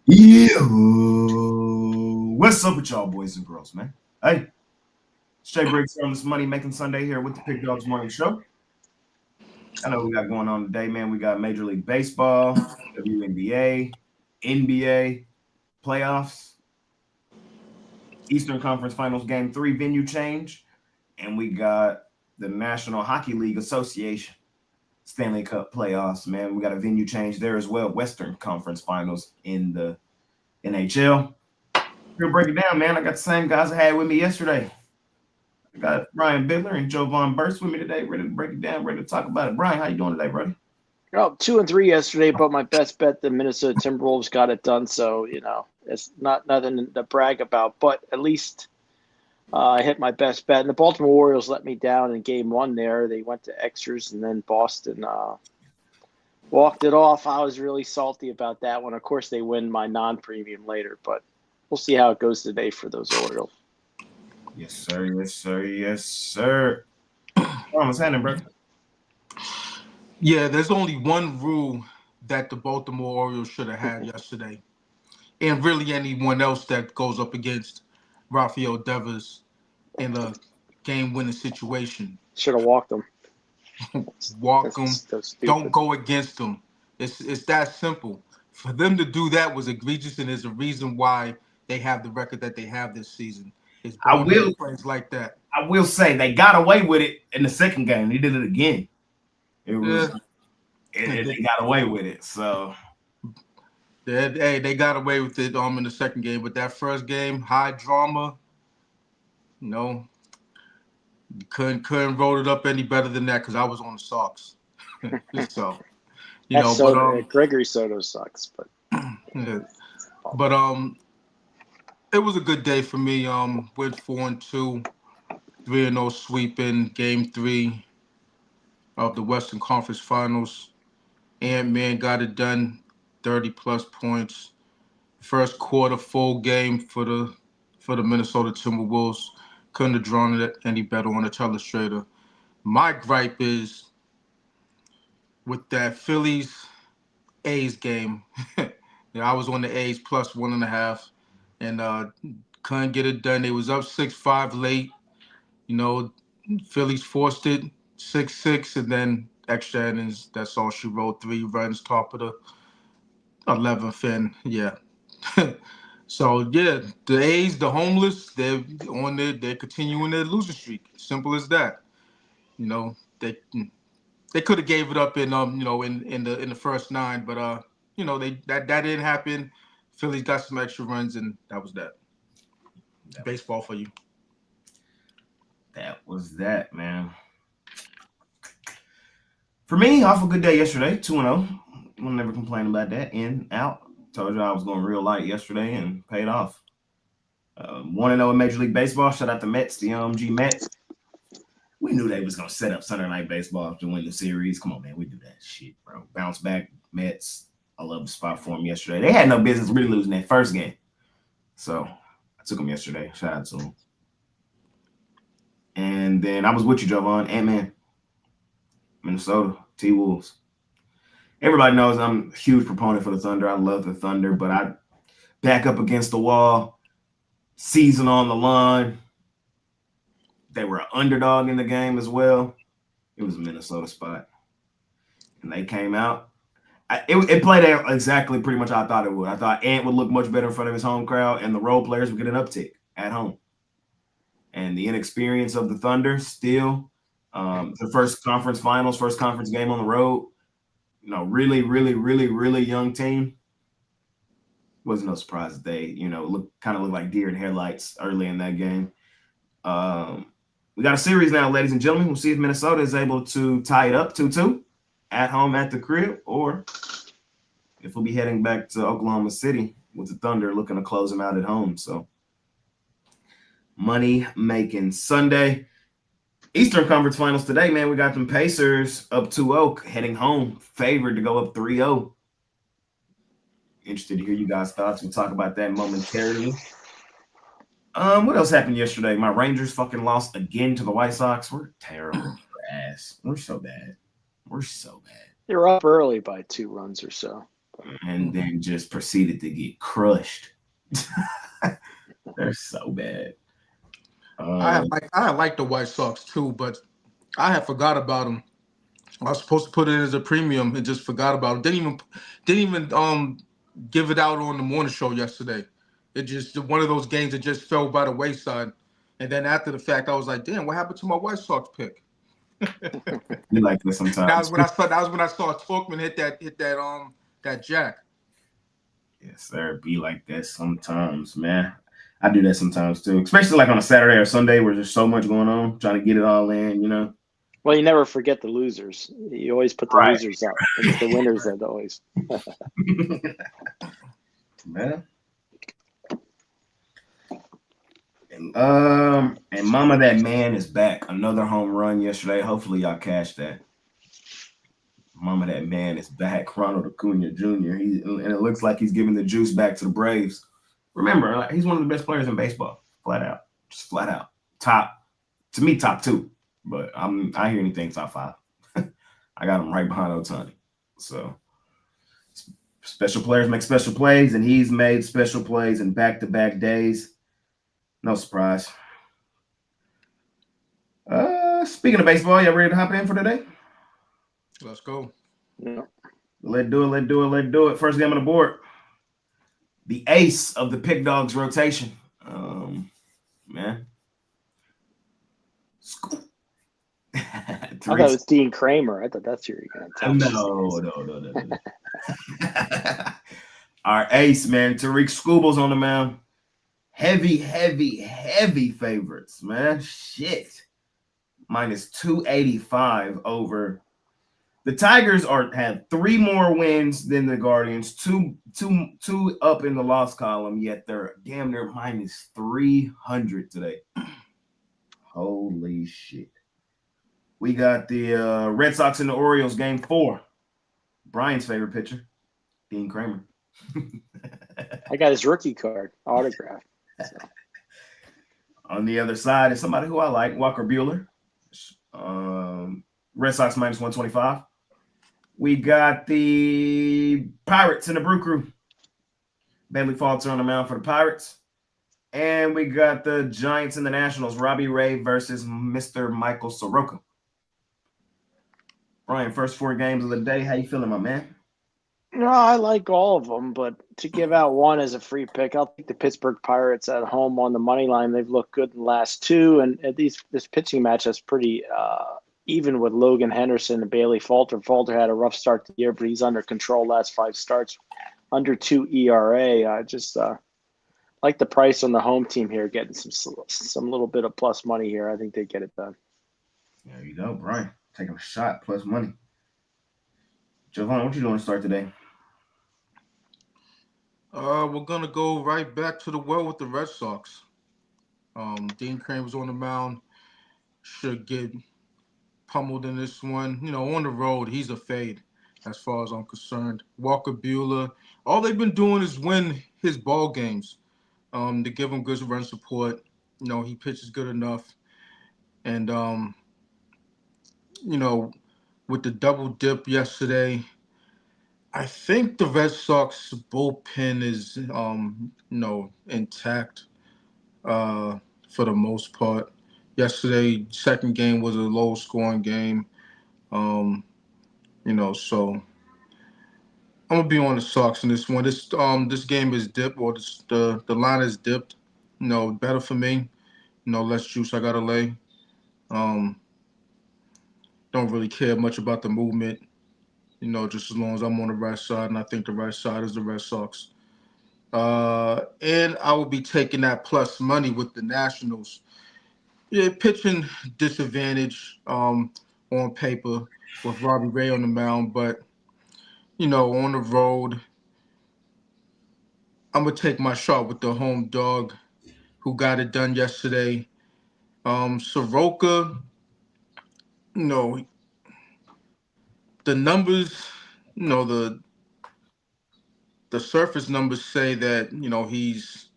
Yeah. What's up with y'all boys and girls, man? Hey, straight breaks on this Money Making Sunday here with the Pig Dogs Morning Show. I know we got going on today, man. We got Major League Baseball, WNBA, NBA, playoffs, Eastern Conference Finals Game 3 venue change, and we got the National Hockey League Association Stanley Cup playoffs, man. We got a venue change there as well. Western Conference Finals in the NHL. We're gonna break it down, man. I got the same guys I had with me yesterday. I got Brian Bidler and Jovan Burst with me today, ready to break it down, ready to talk about it. Brian, how you doing today, buddy? Oh, 2-3 yesterday, but my best bet, the Minnesota Timberwolves got it done. So, it's not nothing to brag about, but at least I hit my best bet. And the Baltimore Orioles let me down in game one there. They went to extras, and then Boston walked it off. I was really salty about that one. Of course, they win my non-premium later, but we'll see how it goes today for those Orioles. Yes, sir. Yes, sir. Yes, sir. What's happening, bro? Yeah, there's only one rule that the Baltimore Orioles should have had yesterday, and really anyone else that goes up against Rafael Devers in a game-winning situation. Should have walked them. Walk them. Don't go against them. It's that simple. For them to do that was egregious, and there's a reason why they have the record that they have this season. It's plays like that. I will say they got away with it in the second game. They did it again. It was they got away with it. So they got away with it in the second game, but that first game, high drama, couldn't roll it up any better than that because I was on the Sox. So Gregory Soto sucks, but it was a good day for me. Went 4-2, 3-0 sweeping game 3 of the Western Conference Finals. Ant-Man got it done, 30-plus points. First quarter full game for the Minnesota Timberwolves. Couldn't have drawn it any better on the telestrator. My gripe is with that Phillies-A's game. I was on the A's plus 1.5, and couldn't get it done. They was up 6-5 late. Phillies forced it 6-6, and then extra innings. That's all she wrote. 3 runs, top of the 11th, and yeah. So yeah, the A's, the homeless, they're continuing their losing streak. Simple as that. They could have gave it up in in the first 9, but that didn't happen. Phillies got some extra runs, and that was that. Baseball for you. That was that, man. For me, off a good day yesterday, 2-0. We'll never complain about that. In, out. Told you I was going real light yesterday and paid off. 1-0 in Major League Baseball. Shout out to Mets, the OMG Mets. We knew they was going to set up Sunday Night Baseball to win the series. Come on, man. We do that shit, bro. Bounce back, Mets. I love the spot for them yesterday. They had no business really losing that first game. So I took them yesterday. Shout out to them. And then I was with you, Jovan. Ant-Man. Minnesota. T-Wolves. Everybody knows I'm a huge proponent for the Thunder. I love the Thunder, but I back up against the wall, season on the line. They were an underdog in the game as well. It was a Minnesota spot. And they came out. It played out exactly pretty much how I thought it would. I thought Ant would look much better in front of his home crowd, and the role players would get an uptick at home. And the inexperience of the Thunder still, the first conference finals, first conference game on the road, really, really, really, really young team. Wasn't no surprise that they, look like deer in headlights early in that game. We got a series now, ladies and gentlemen. We'll see if Minnesota is able to tie it up 2-2 at home at the crib, or if we'll be heading back to Oklahoma City with the Thunder looking to close them out at home. So, money making Sunday. Eastern Conference Finals today, man. We got them Pacers up 2-0, heading home, favored to go up 3-0. Interested to hear you guys' thoughts. We'll talk about that momentarily. What else happened yesterday? My Rangers fucking lost again to the White Sox. We're terrible. Ass. We're so bad. They were up early by 2 runs or so. and then just proceeded to get crushed. They're so bad. I like the White Sox too, but I had forgot about them. I was supposed to put it as a premium and just forgot about it. Didn't even give it out on the morning show yesterday. It just one of those games that just fell by the wayside. And then after the fact, I was like, damn, what happened to my White Sox pick? You like this sometimes. That was when I saw Talkman hit that jack. Yes, sir. Be like that sometimes, man. I do that sometimes too, especially like on a Saturday or Sunday where there's so much going on, trying to get it all in, you know. Well, you never forget the losers. You always put the losers up. It's the winners that always. Man. And Mama, that man is back. Another home run yesterday. Hopefully y'all cashed that. Mama, that man is back. Ronald Acuna Jr. And it looks like he's giving the juice back to the Braves. Remember, like, he's one of the best players in baseball. Flat out. Just flat out. To me, top 2. But I hear anything top 5. I got him right behind Ohtani. So special players make special plays, and he's made special plays in back-to-back days. No surprise. Speaking of baseball, y'all ready to hop in for today? Let's go. Yeah. Let's do it. First game on the board. The ace of the Pick Dogs rotation. Man. I thought it was Dean Kramer. I thought that's who you were going to tell. No. Our ace, man. Tariq Skubals on the mound. Heavy favorites, man. Shit. Minus 285 over. The Tigers have 3 more wins than the Guardians, two up in the loss column, yet they're damn near minus 300 today. Holy shit. We got the Red Sox and the Orioles game 4. Brian's favorite pitcher, Dean Kramer. I got his rookie card autograph. So. On the other side is somebody who I like, Walker Buehler. Red Sox minus 125. We got the Pirates and the Brew Crew. Bailey Falter on the mound for the Pirates. And we got the Giants and the Nationals, Robbie Ray versus Mr. Michael Soroka. Brian, first 4 games of the day. How you feeling, my man? No, I like all of them, but to give out one as a free pick, I'll take the Pittsburgh Pirates at home on the money line. They've looked good in the last 2, and this pitching match is pretty even with Logan Henderson and Bailey Falter. Falter had a rough start to the year, but he's under control last 5 starts, under 2 ERA. I just like the price on the home team here, getting some little bit of plus money here. I think they get it done. There you go, Brian. Taking a shot, plus money. Javon, what you doing to start today? We're gonna go right back to the well with the Red Sox. Dean Kramer's on the mound. Should get pummeled in this one. You know, on the road, he's a fade as far as I'm concerned. Walker Buehler, all they've been doing is win his ball games. To give him good run support. You know, he pitches good enough. And you know, with the double dip yesterday, I think the Red Sox bullpen is intact for the most part. Yesterday, second game was a low scoring game. So I'm gonna be on the Sox in this one. This game is dipped, or the line is dipped. You know, better for me. You know, less juice I gotta lay. Don't really care much about the movement. You know, just as long as I'm on the right side, and I think the right side is the Red Sox. And I will be taking that plus money with the Nationals. Yeah, pitching disadvantage on paper with Robbie Ray on the mound, but you know, on the road, I'm gonna take my shot with the home dog who got it done yesterday. Soroka, you know, the numbers, you know, the surface numbers say that, you know, he's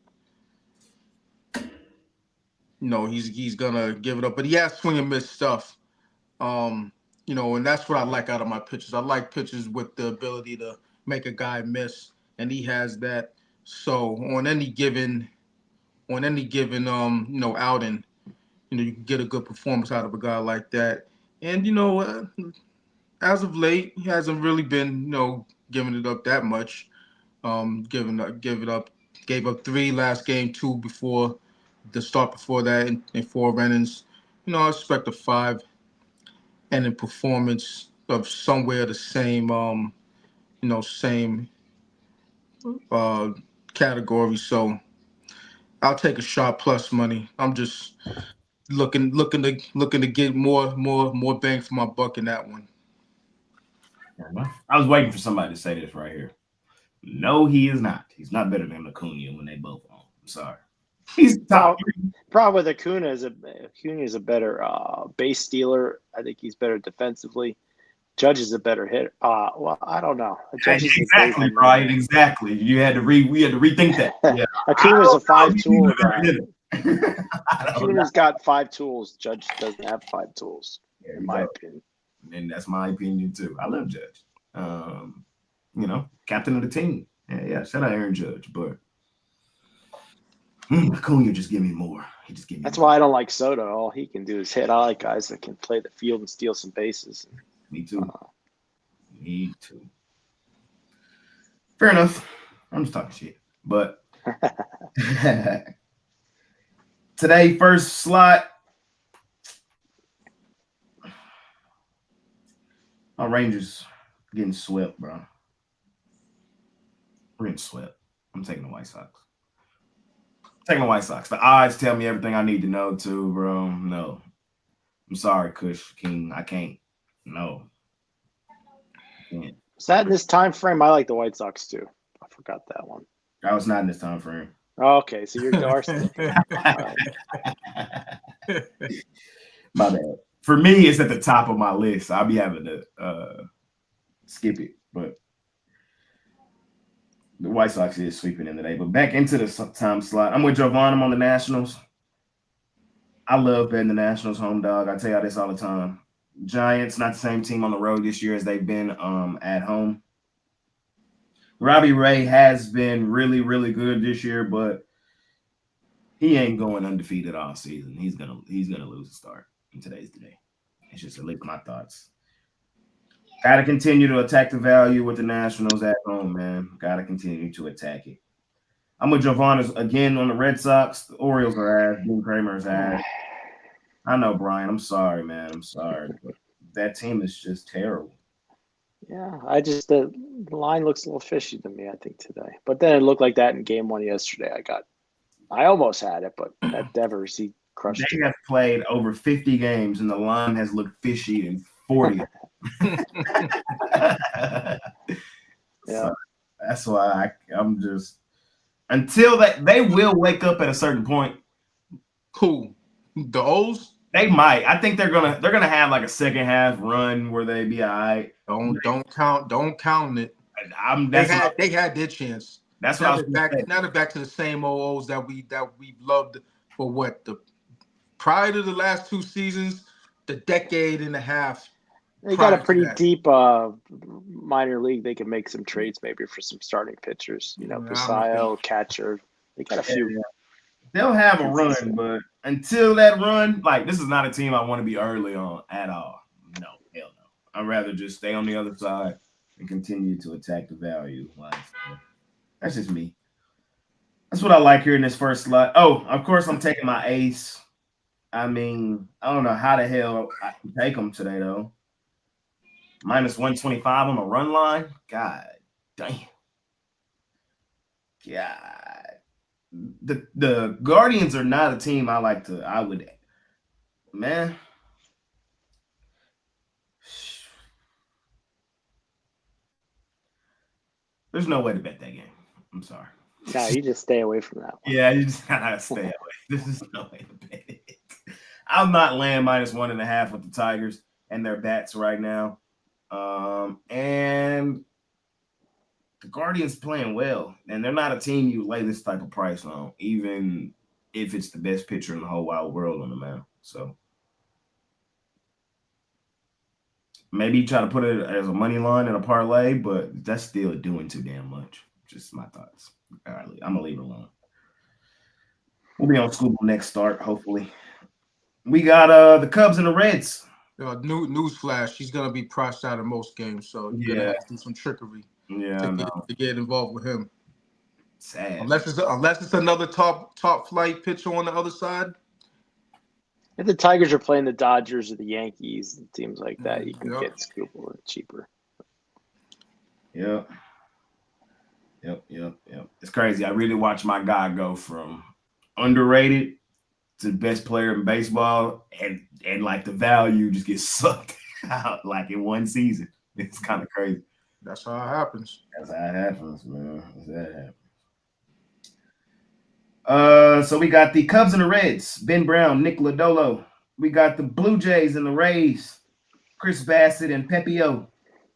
gonna give it up, but he has swing and miss stuff. You know, and that's what I like out of my pitchers. I like pitchers with the ability to make a guy miss, and he has that. So on any given outing, you can get a good performance out of a guy like that. And as of late, he hasn't really been giving it up that much. Gave up 3 last game, 2 before the start before that, in 4 innings. I expect a 5 inning performance of somewhere the same uh, category. So I'll take a shot plus money. I'm just looking to get more bang for my buck in that one. I was waiting for somebody to say this right here. No, he is not. He's not better than Acuna when they both on. I'm sorry. He's top. Problem with Acuna is a better base stealer. I think he's better defensively. Judge is a better hitter. Well, I don't know. Exactly, right. Exactly. We had to rethink that. Yeah. Acuna's a 5-tool guy. Acuna's got 5 tools. Judge doesn't have 5 tools, in my opinion. And that's my opinion too. I love Judge. Captain of the team. Yeah. Shout out Aaron Judge, but Acuna just give me more. That's why I don't like Soto. All he can do is hit. I like guys that can play the field and steal some bases. Me too. Me too. Fair enough. I'm just talking shit. But today, first slot. Our Rangers getting swept, bro. We're getting swept. I'm taking the White Sox. The odds tell me everything I need to know too, bro. No. I'm sorry, Kush King. I can't. No. Is that in this time frame? I like the White Sox too. I forgot that one. I was not in this time frame. Okay, so you're Darcy. Right. My bad. For me, it's at the top of my list. I'll be having to skip it, but the White Sox is sweeping in today. But back into the time slot. I'm with Jovan. I'm on the Nationals. I love betting the Nationals home dog. I tell y'all this all the time. Giants, not the same team on the road this year as they've been at home. Robbie Ray has been really, really good this year, but he ain't going undefeated all season. He's gonna lose a start, and today's the day. It's just at least my thoughts. Got to continue to attack the value with the Nationals at home, man. Got to continue to attack it. I'm with Giovanna again on the Red Sox. The Orioles are ass. Dean Kramer's ass. I know, Brian. I'm sorry, man. I'm sorry. But that team is just terrible. Yeah, the line looks a little fishy to me, I think, today. But then it looked like that in game 1 yesterday. I almost had it, but that Devers, he crushed it. They have played over 50 games, and the line has looked fishy in 40. So that's why I'm just until they will wake up at a certain point. Cool. The O's? They might. I think they're gonna have like a second half run where they be all right. Don't count it. They had their chance. That's what now they're back to the same old O's that we've loved for prior to the last 2 seasons, the decade and a half. They got a pretty deep minor league. They can make some trades maybe for some starting pitchers. Basayo, catcher. They got a few. Yeah. They'll have a run, but until that run, this is not a team I want to be early on at all. No, hell no. I'd rather just stay on the other side and continue to attack the value. That's just me. That's what I like here in this first slot. Oh, of course, I'm taking my ace. I mean, I don't know how the hell I can take them today, though. Minus 125 on the run line. God damn. God. The Guardians are not a team man. There's no way to bet that game. I'm sorry. No, you just stay away from that one. Yeah, you just gotta stay away. This is no way to bet it. I'm not laying minus 1.5 with the Tigers and their bats right now. And the Guardians playing well, and they're not a team you lay this type of price on, even if it's the best pitcher in the whole wide world on the mound. So Maybe try to put it as a money line in a parlay, but that's still doing too damn much. Just my thoughts. All right, I'm gonna leave it alone. We'll be on Scuba next start, hopefully. We got the Cubs and the Reds. News flash: he's gonna be priced out in most games, so you're gonna Yeah, have to do some trickery yeah, I know. to get involved with him. Sad. Unless it's another top flight pitcher on the other side. If the Tigers are playing the Dodgers or the Yankees and teams like that, you can Yep. get Scoop a little cheaper. Yep. It's crazy. I really watched my guy go from underrated to the best player in baseball, and like the value just gets sucked out like in one season. It's kind of crazy. That's how it happens. That's how it happens, man. That's how it happens. So we got the Cubs and the Reds, Ben Brown, Nick Lodolo. We got the Blue Jays and the Rays, Chris Bassett and Pepio.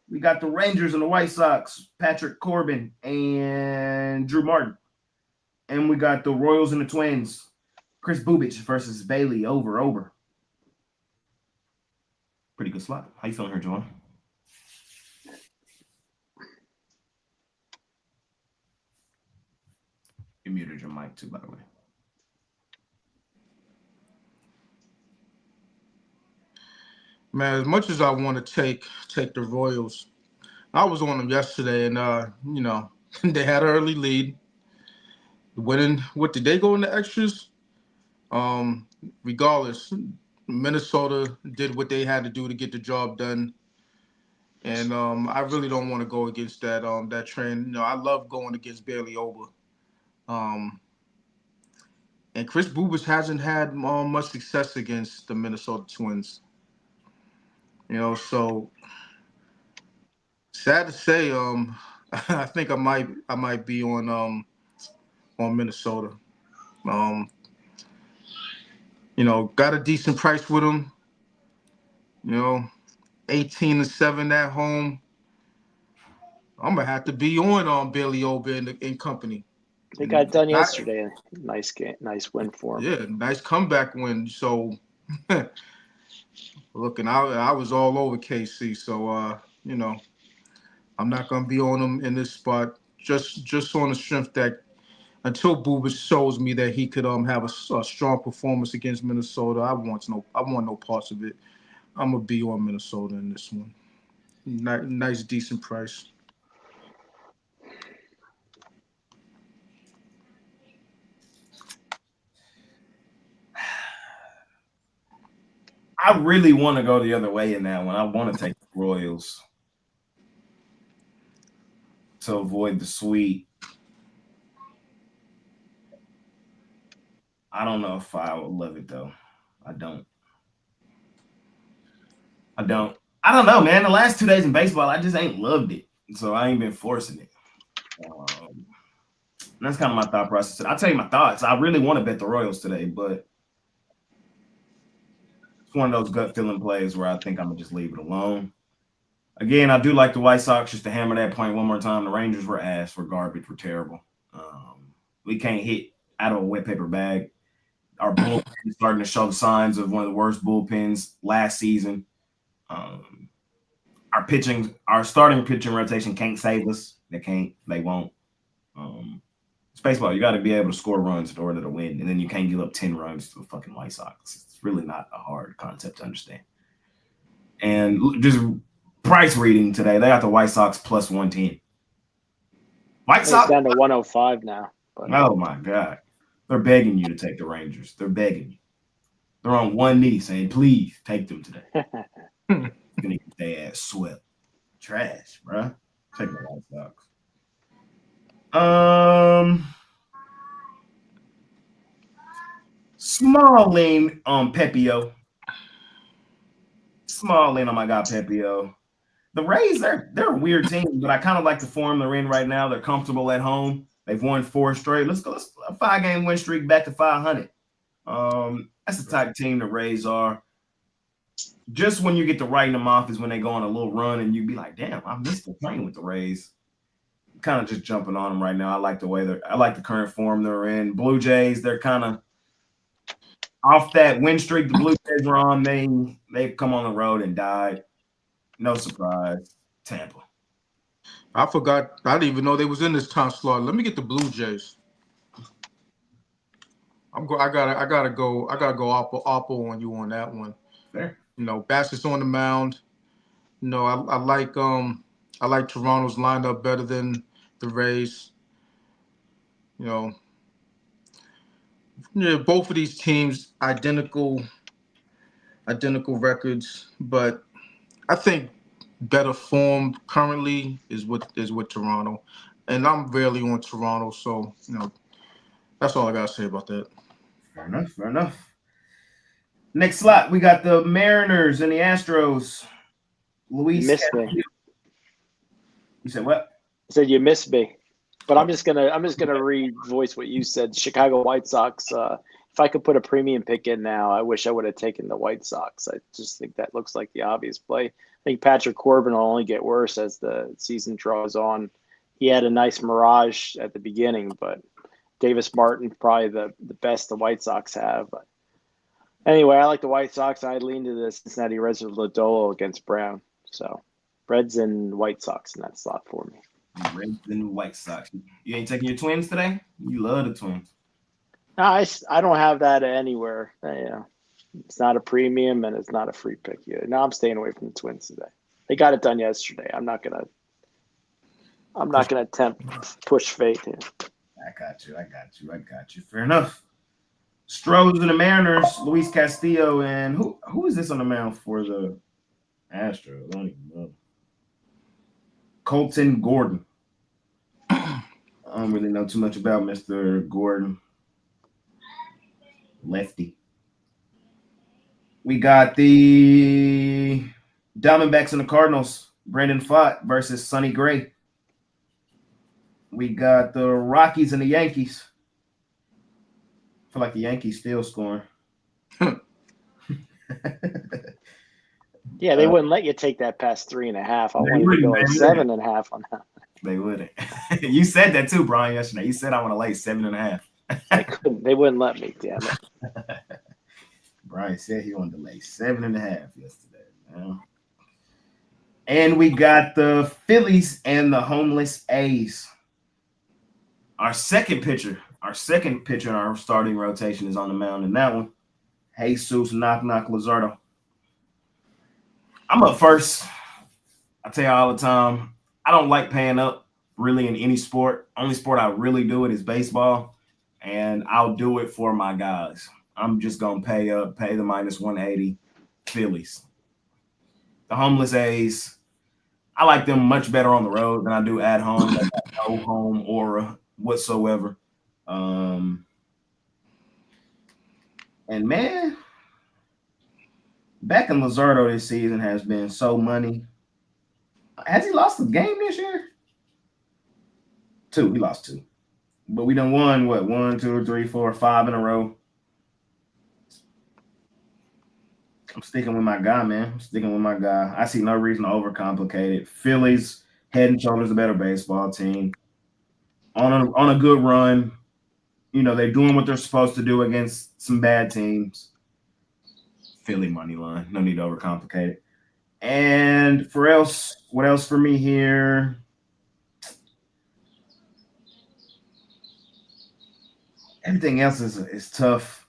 We got the Rangers and the White Sox, Patrick Corbin and Drew Martin. And we got the Royals and the Twins, Chris Bubich versus Bailey over. Pretty good slot. How you feeling here, Joanne? You muted your mic too, by the way. Man, as much as I want to take the Royals, I was on them yesterday, and they had an early lead. Winning, what did they go into extras? Regardless, Minnesota did what they had to do to get the job done, and I really don't want to go against that trend. I love going against Bailey Ober. And Chris Bubas hasn't had much success against the Minnesota Twins. So sad to say, I think I might be on Minnesota. Got a decent price with them. 18-7 at home. I'm gonna have to be on Bailey Ober and company. They got done yesterday. Nice game, nice win for him. Yeah, nice comeback win. So, look, and I was all over KC. So, I'm not gonna be on them in this spot. Just on the strength that until Bubas shows me that he could have a strong performance against Minnesota, I want no parts of it. I'm gonna be on Minnesota in this one. Nice, decent price. I really want to go the other way in that one. I want to take the Royals to avoid the sweep. I don't know if I would love it though. I don't know, man. The last 2 days in baseball, I just ain't loved it. So I ain't been forcing it. That's kind of my thought process. I'll tell you my thoughts. I really want to bet the Royals today, but it's one of those gut feeling plays where I think I'm going to just leave it alone. Again, I do like the White Sox, just to hammer that point one more time. The Rangers were ass, were garbage, were terrible. We can't hit out of a wet paper bag. Our bullpen is starting to show the signs of one of the worst bullpens last season. Our starting pitching rotation can't save us. They won't. It's baseball. You got to be able to score runs in order to win, and then you can't give up 10 runs to the fucking White Sox. It's really not a hard concept to understand. And just price reading today, they got the White Sox plus 110. White Sox down to 105 now. But. Oh my God. They're begging you to take the Rangers. They're begging you. They're on one knee saying, please take them today. Gonna get their ass swept. Trash, bro. Take the White Sox. Small lean on Pepio. Small lean on my guy Pepio. The Rays, they're a weird team, but I kind of like the form they're in right now. They're comfortable at home. They've won 4 straight. Let's go. A 5-game win streak back to 500. That's the type of team the Rays are. Just when you get to writing them off is when they go on a little run and you be like, damn, I missed the plane with the Rays. Kind of just jumping on them right now. I like the current form they're in. Blue Jays, they're kind of off that win streak the Blue Jays were on. They've come on the road and died. No surprise. Tampa. I forgot. I didn't even know they was in this time slot. Let me get the Blue Jays. I gotta go. I gotta go oppo on you on that one. Fair. Bassett's on the mound. I like Toronto's lineup better than the Rays. You know, both of these teams identical records, but I think better form currently is with Toronto, and I'm rarely on Toronto, so that's all I gotta say about that. Fair enough. Fair enough. Next slot, we got the Mariners and the Astros. You Luis missed me. Castillo. You said what? I said you missed me. But I'm just gonna re-voice what you said. Chicago White Sox. If I could put a premium pick in now, I wish I would have taken the White Sox. I just think that looks like the obvious play. I think Patrick Corbin will only get worse as the season draws on. He had a nice mirage at the beginning, but Davis Martin probably the best the White Sox have. But anyway, I like the White Sox. I lean to the Cincinnati Reds with Lodolo against Brown. So Reds and White Sox in that slot for me. Reds and White Sox. You ain't taking your Twins today? You love the Twins. No, I don't have that anywhere. It's not a premium and it's not a free pick either. No, I'm staying away from the Twins today. They got it done yesterday. I'm not gonna attempt push fate here. I got you. Fair enough. Stros and the Mariners, Luis Castillo, and who is this on the mound for the Astros? I don't even know. Colton Gordon. I don't really know too much about Mr. Gordon. Lefty. We got the Diamondbacks and the Cardinals, Brandon Pfaadt versus Sonny Gray. We got the Rockies and the Yankees. I feel like the Yankees still scoring. Yeah, they wouldn't let you take that past 3.5. I wanted to go like 7.5 on that. They wouldn't. You said that too, Brian, yesterday. You said I want to lay 7.5. I couldn't. They wouldn't let me. Damn it. Brian said he wanted to lay 7.5 yesterday. Man. And we got the Phillies and the homeless A's. Our second pitcher in our starting rotation is on the mound in that one. Jesus Knock Luzardo. I'm up first. I tell you all the time, I don't like paying up really in any sport. Only sport I really do it is baseball, and I'll do it for my guys. I'm just going to pay up, pay the minus 180 Phillies. The homeless A's, I like them much better on the road than I do at home. They got no home aura whatsoever. And man, back in Luzardo this season has been so money. Has he lost a game this year? 2. We lost 2. But we done won, 1, 2, 3, 4, 5 in a row. I'm sticking with my guy, man. I see no reason to overcomplicate it. Phillies, head and shoulders a better baseball team. On a good run. They're doing what they're supposed to do against some bad teams. Philly money line. No need to overcomplicate it. And what else for me here? Everything else is tough.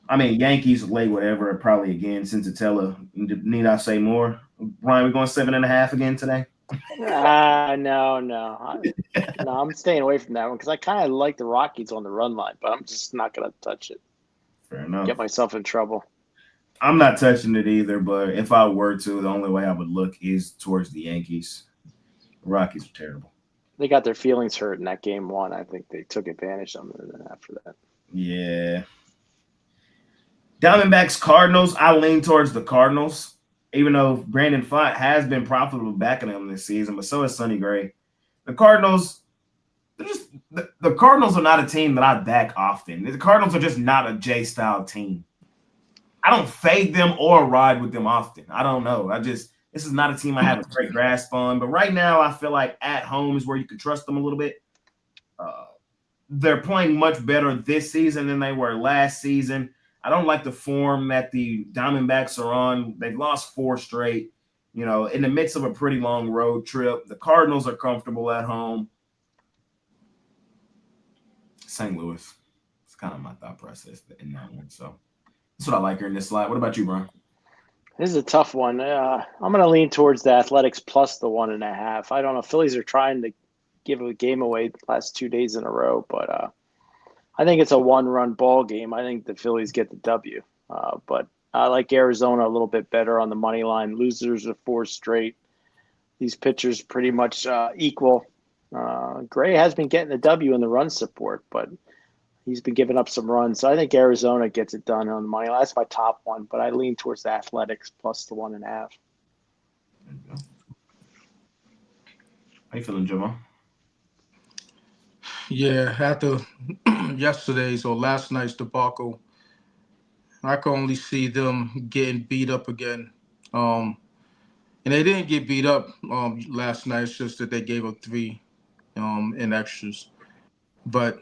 I mean, Yankees lay whatever, probably again, Cincinnati. Need I say more? Brian, we're going 7.5 again today? No. I'm staying away from that one because I kind of like the Rockies on the run line, but I'm just not going to touch it. Fair enough. Get myself in trouble. I'm not touching it either, but if I were to, the only way I would look is towards the Yankees. The Rockies are terrible. They got their feelings hurt in that game 1. I think they took advantage of them after that. Yeah. Diamondbacks, Cardinals, I lean towards the Cardinals, even though Brandon Pfaadt has been profitable backing them this season, but so is Sonny Gray. The Cardinals, the Cardinals are not a team that I back often. The Cardinals are just not a J-style team. I don't fade them or ride with them often. I don't know. This is not a team I have a great grasp on, but right now I feel like at home is where you can trust them a little bit. They're playing much better this season than they were last season. I don't like the form that the Diamondbacks are on. They've lost 4 straight. in the midst of a pretty long road trip. The Cardinals are comfortable at home. St. Louis. It's kind of my thought process in that one. So that's what I like here in this slide. What about you, Brian? This is a tough one. I'm going to lean towards the Athletics plus the 1.5. I don't know. Phillies are trying to give a game away the last 2 days in a row, but I think it's a one-run ball game. I think the Phillies get the W. But I like Arizona a little bit better on the money line. Losers of 4 straight. These pitchers pretty much equal. Gray has been getting the W in the run support, but he's been giving up some runs. So I think Arizona gets it done on the money line. That's my top one, but I lean towards the Athletics plus the 1.5. There you go. How you feeling, Javon? Yeah, after yesterday's or last night's debacle, I can only see them getting beat up again. And they didn't get beat up last night. It's just that they gave up 3 in extras. But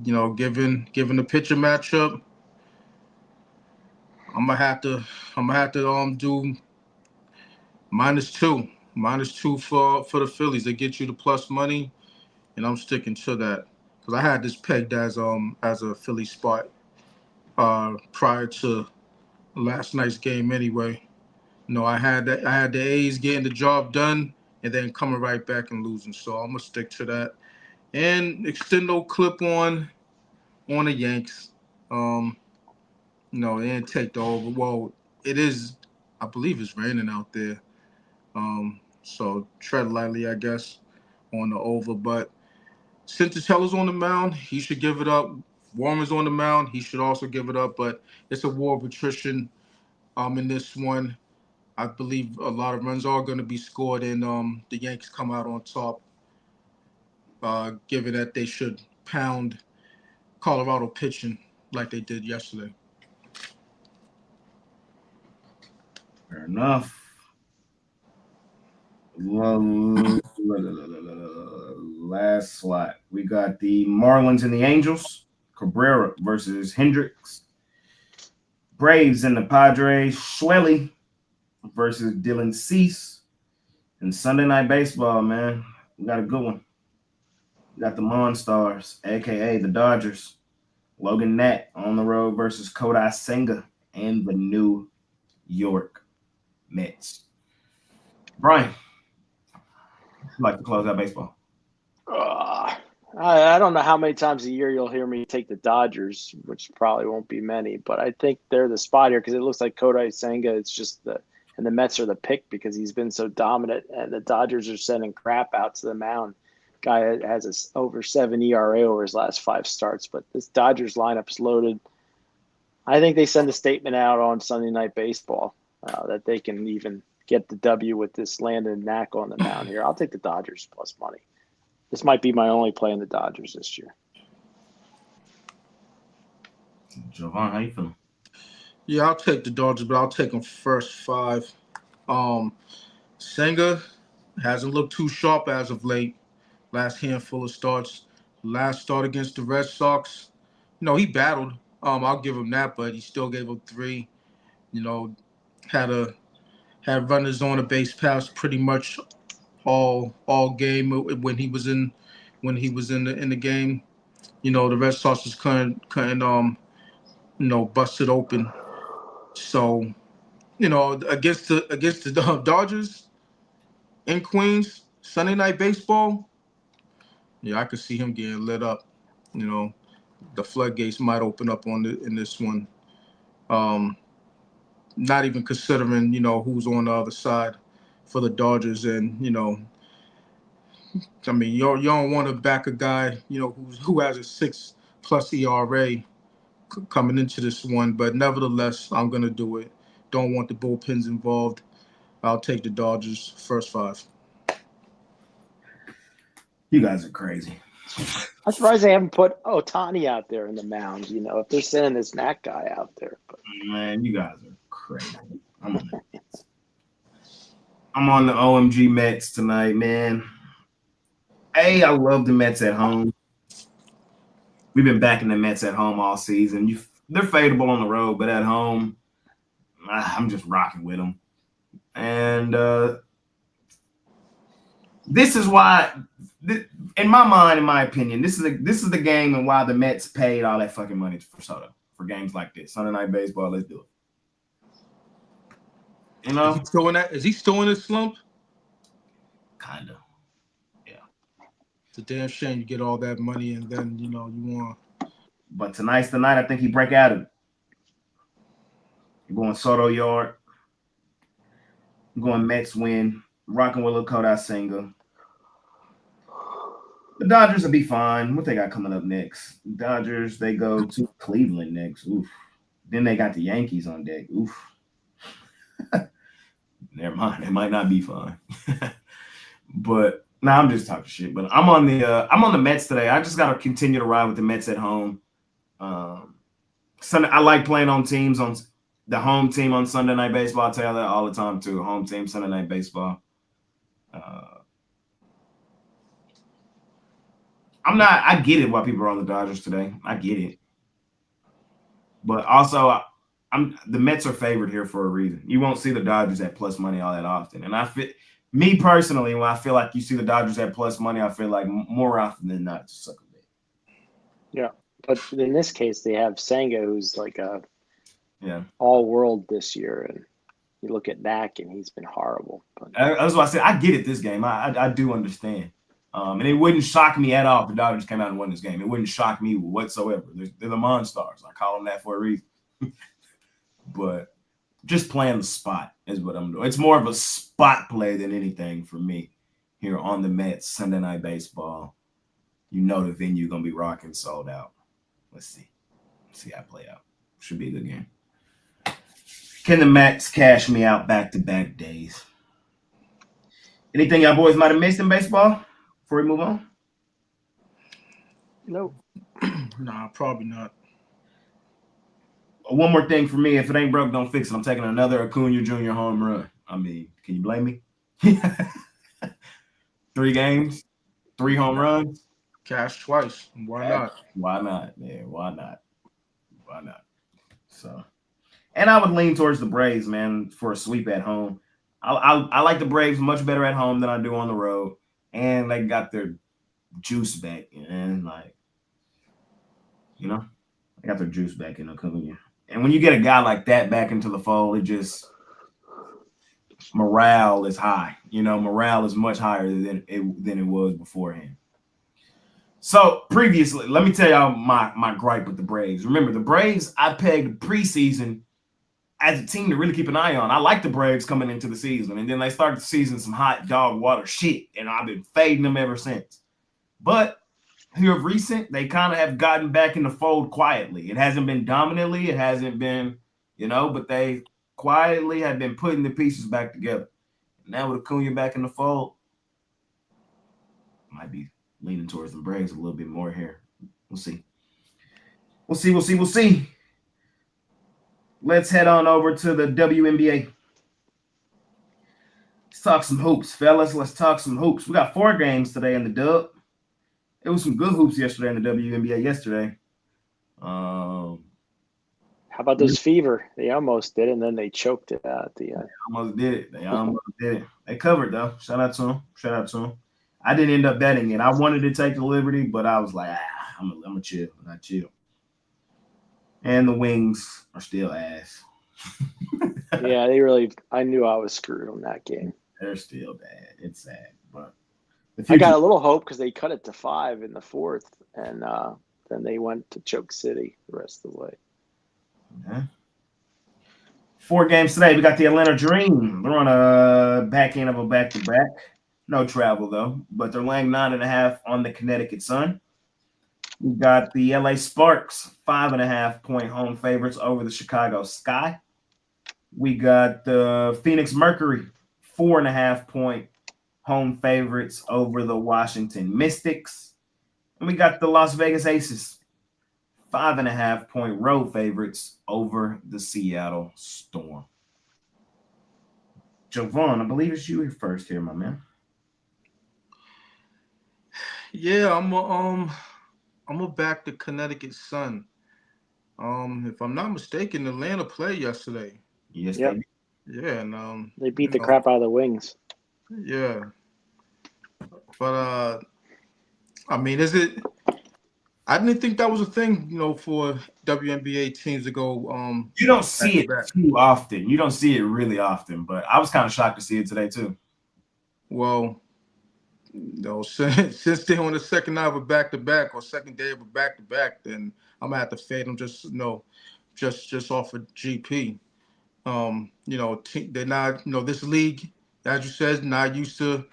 given the pitcher matchup, I'm gonna have to do -2 for the Phillies. They get you the plus money, and I'm sticking to that because I had this pegged as a Philly spot prior to last night's game anyway. I had the A's getting the job done and then coming right back and losing. So I'm gonna stick to that and extendo clip on the Yanks. And take the over. Well, it is, I believe it's raining out there. So tread lightly, I guess, on the over. But since Teller's on the mound, he should give it up. Warmer's on the mound, he should also give it up. But it's a war of attrition in this one. I believe a lot of runs are going to be scored, and the Yankees come out on top, given that they should pound Colorado pitching like they did yesterday. Fair enough. Last slot. We got the Marlins and the Angels. Cabrera versus Hendricks. Braves and the Padres. Schwelly versus Dylan Cease. And Sunday Night Baseball, man. We got a good one. We got the Monstars, a.k.a. the Dodgers. Logan Nat on the road versus Kodai Senga and the New York Mets. Brian, I'd like to close out baseball. I don't know how many times a year you'll hear me take the Dodgers, which probably won't be many, but I think they're the spot here because it looks like Kodai Senga. It's just and the Mets are the pick because he's been so dominant, and the Dodgers are sending crap out to the mound. Guy has over 7 ERA over his last 5 starts, but this Dodgers lineup's loaded. I think they send a statement out on Sunday Night Baseball that they can even get the W with this Landon Knack on the mound here. I'll take the Dodgers plus money. This might be my only play in the Dodgers this year. Jovan, how you feeling? Yeah, I'll take the Dodgers, but I'll take them first 5. Senga hasn't looked too sharp as of late. Last handful of starts. Last start against the Red Sox, he battled. I'll give him that, but he still gave up 3. Had runners on a base pass pretty much all game when he was in the game. The Red Sox just couldn't bust it open. So, against the Dodgers in Queens, Sunday Night Baseball, yeah, I could see him getting lit up. The floodgates might open up in this one. Not even considering, who's on the other side for the Dodgers. And, you don't want to back a guy, who has a 6+ ERA coming into this one. But nevertheless, I'm going to do it. Don't want the bullpens involved. I'll take the Dodgers first 5. You guys are crazy. I'm surprised they haven't put Ohtani out there in the mound, if they're sending this Knack guy out there. But Man, you guys are crazy. I'm on the OMG Mets tonight, man. I love the Mets at home. We've been backing the Mets at home all season. They're favorable on the road, but at home, I'm just rocking with them. And this is why, in my mind, in my opinion, this is the game and why the Mets paid all that fucking money for Soto for games like this. Sunday Night Baseball, let's do it. You know, Is he still in his slump? kind of. Yeah. It's a damn shame you get all that money and then you want. But tonight's the night I think he break out of it. You're going Soto yard. I'm going Mets win. Rocking with Lakota Senga. The Dodgers will be fine. What they got coming up next? Dodgers, they go to Cleveland next. Oof. Then they got the Yankees on deck. Oof. Never mind. It might not be fine. But I'm just talking shit. But I'm on the Mets today. I just gotta continue to ride with the Mets at home. Sunday, I like playing on teams on the home team on Sunday Night Baseball. I tell you that all the time too. Home team Sunday Night Baseball. I get it why people are on the Dodgers today. I get it. But also, the Mets are favored here for a reason. You won't see the Dodgers at plus money all that often. And me personally, when I feel like you see the Dodgers at plus money, I feel like more often than not, just suck a bit. Yeah. But in this case, they have Senga, who's like a all-world this year. And you look at Dak, and he's been horrible. But that's why I said I get it this game. I do understand. And it wouldn't shock me at all if the Dodgers came out and won this game. It wouldn't shock me whatsoever. They're the Monstars. I call them that for a reason. But just playing the spot is what I'm doing. It's more of a spot play than anything for me here on the Mets Sunday Night Baseball. You know the venue going to be rocking, sold out. Let's see. See how it play out. Should be a good game. Can the Mets cash me out back-to-back days? Anything y'all boys might have missed in baseball before we move on? no. Nah, probably not. One more thing for me. If it ain't broke, don't fix it. I'm taking another Acuna Jr. home run. I mean, can you blame me? 3 games, 3 home runs. Cash twice. Why not? Why not? Yeah, why not? Why not? So, and I would lean towards the Braves, man, for a sweep at home. I like the Braves much better at home than I do on the road, and they got their juice back, and they got their juice back in Acuna. And when you get a guy like that back into the fold, it just morale is high. Morale is much higher than it was beforehand. So previously, let me tell y'all my gripe with the Braves. Remember, the Braves I pegged preseason as a team to really keep an eye on. I like the Braves coming into the season, and then they started the season some hot dog water shit, and I've been fading them ever since. But here of recent, they kind of have gotten back in the fold quietly. It hasn't been dominantly. It hasn't been, but they quietly have been putting the pieces back together. Now with Acuna back in the fold, might be leaning towards the Braves a little bit more here. We'll see. We'll see. Let's head on over to the WNBA. Let's talk some hoops, fellas. Let's talk some hoops. We got 4 games today in the dub. It was some good hoops yesterday in the WNBA yesterday. How about those Fever? They almost did, and then they choked it out at the end. They almost did it. They covered, though. Shout out to them. I didn't end up betting it. I wanted to take the liberty, but I was like, I'm going to chill. And I chill. And the Wings are still ass. Yeah, I knew I was screwed on that game. They're still bad. It's sad, but I got a little hope because they cut it to 5 in the 4th, and then they went to choke city the rest of the way. Okay. 4 games today. We got the Atlanta Dream. They're on a back end of a back-to-back. No travel, though, but they're laying 9.5 on the Connecticut Sun. We got the LA Sparks, 5.5-point home favorites over the Chicago Sky. We got the Phoenix Mercury, 4.5-point home favorites over the Washington Mystics. And we got the Las Vegas Aces, 5.5-point road favorites over the Seattle Storm. Javon, I believe it's you first here, my man. Yeah, I'm a back the Connecticut Sun. If I'm not mistaken, Atlanta played yesterday. Yes, yep. Yeah, and They beat the crap out of the Wings. Yeah, but I mean, is it? I didn't think that was a thing, for WNBA teams to go You don't back see to it back. too often. You don't see it really often, but I was kind of shocked to see it today too. Well, since they're on the second night of a back to back or second day of a back to back, then I'm gonna have to fade them just off of GP. They're not, this league, as you said, not used to,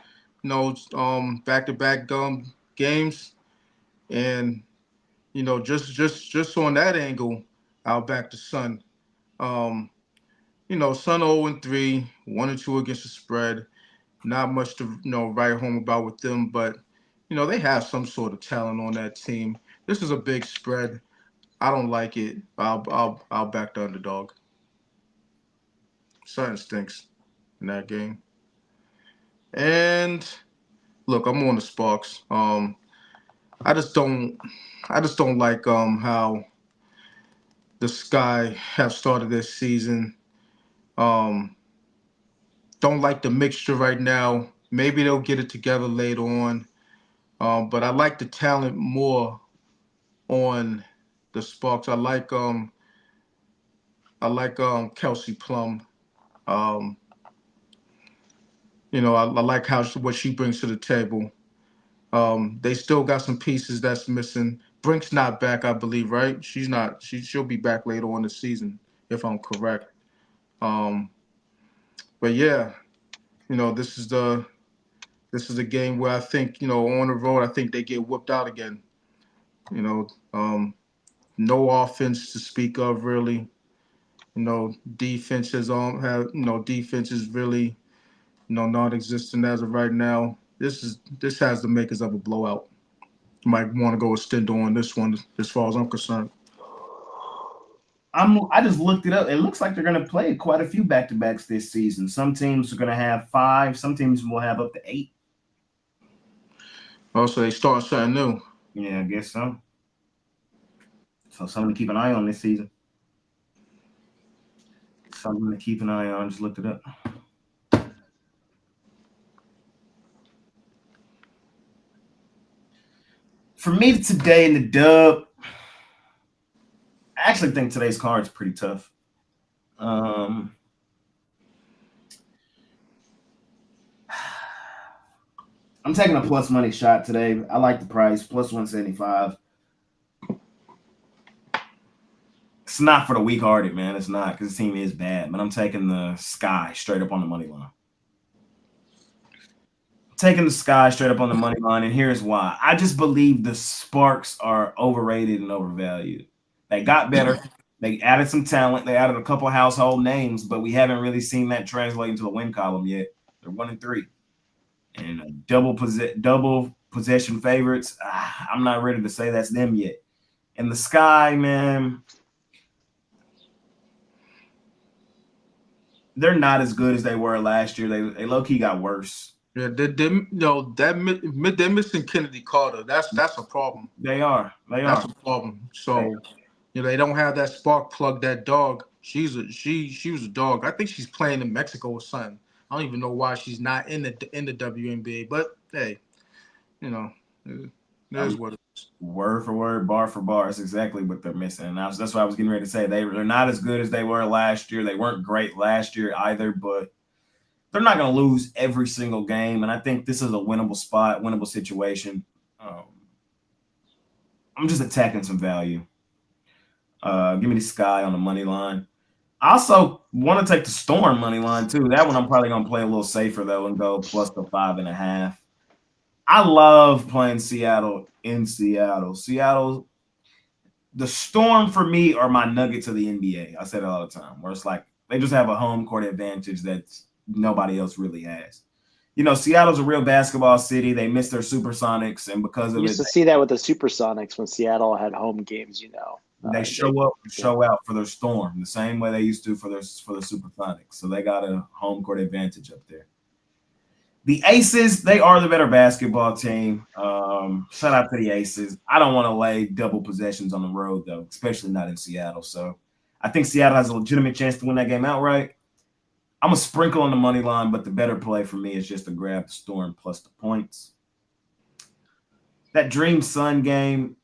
back to back games, and just on that angle, I'll back the Sun. Um, Sun 0-3, 1-2 against the spread. Not much to write home about with them, but they have some sort of talent on that team. This is a big spread. I don't like it. I'll back the underdog. Sun stinks in that game. And look, I'm on the Sparks. I just don't like how the Sky have started this season. Um, don't like the mixture right now. Maybe they'll get it together later on. But I like the talent more on the Sparks. I like Kelsey Plum. Um, I like what she brings to the table. They still got some pieces that's missing. Brink's not back, I believe, right? She's not. She'll be back later on the season, if I'm correct. Um, but yeah, this is a game where I think on the road I think they get whooped out again. You know, um, no offense to speak of really. Defense defense is really non-existent as of right now. This has the makers of a blowout. You might want to go extend on this one as far as I'm concerned. I just looked it up. It looks like they're going to play quite a few back-to-backs this season. Some teams are going to have 5. Some teams will have up to 8. Also, they starting something new. Yeah, I guess so. So something to keep an eye on this season. Something to keep an eye on. Just looked it up. For me today in the dub, I actually think today's card is pretty tough. I'm taking a plus money shot today. I like the price, plus 175. It's not for the weak-hearted, man. It's not, because the team is bad. But I'm taking the Sky straight up on the money line. Taking the Sky straight up on the money line, and here's why. I just believe the Sparks are overrated and overvalued. They got better. They added some talent. They added a couple household names, but we haven't really seen that translate into the win column yet. They're 1-3, and double possession favorites. I'm not ready to say that's them yet. And the Sky, man, they're not as good as they were last year. They low key got worse. Yeah, they're missing Kennedy Carter. That's a problem. They are. That's a problem. So they don't have that spark plug. That dog. She was a dog. I think she's playing in Mexico or something. I don't even know why she's not in the WNBA. But hey, there's what it is. Word for word, bar for bar. That's exactly what they're missing. And that's what I was getting ready to say. They're not as good as they were last year. They weren't great last year either, but they're not going to lose every single game. And I think this is a winnable spot, winnable situation. I'm just attacking some value. Give me the Sky on the money line. I also want to take the Storm money line too. That one I'm probably going to play a little safer though and go plus the 5.5. I love playing Seattle in Seattle. The Storm for me are my Nuggets of the NBA. I say that all the time, where it's like they just have a home court advantage that nobody else really has. Seattle's a real basketball city. They miss their Supersonics, and because of it, you used to see that with the Supersonics when Seattle had home games. They show out for their Storm the same way they used to for the Supersonics. So they got a home court advantage up there. The Aces, they are the better basketball team. Shout out to the Aces. I don't want to lay double possessions on the road, though, especially not in Seattle. So I think Seattle has a legitimate chance to win that game outright. I'm a sprinkle on the money line, but the better play for me is just to grab the Storm plus the points. That Dream Sun game,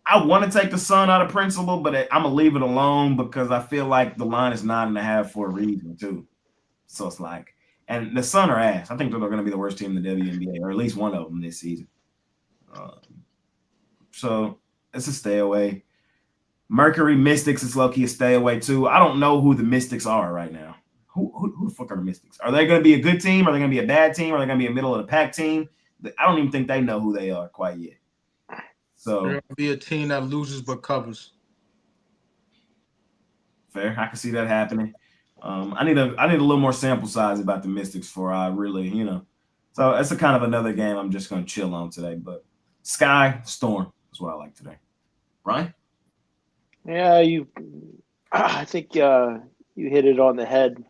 I want to take the Sun out of principle, but I'm going to leave it alone because I feel like the line is 9.5 for a reason, too. So it's like, and the Sun are ass. I think they're going to be the worst team in the WNBA, or at least one of them this season. So it's a stay away. Mercury Mystics is low-key a stay away, too. I don't know who the Mystics are right now. Who the fuck are the Mystics? Are they going to be a good team? Are they going to be a bad team? Are they going to be a middle-of-the-pack team? I don't even think they know who they are quite yet. So they're going to be a team that loses but covers. Fair. I can see that happening. I need a little more sample size about the Mystics for I really, So it's a kind of another game I'm just going to chill on today. But Sky Storm is what I like today. Ryan? Yeah, I think you hit it on the head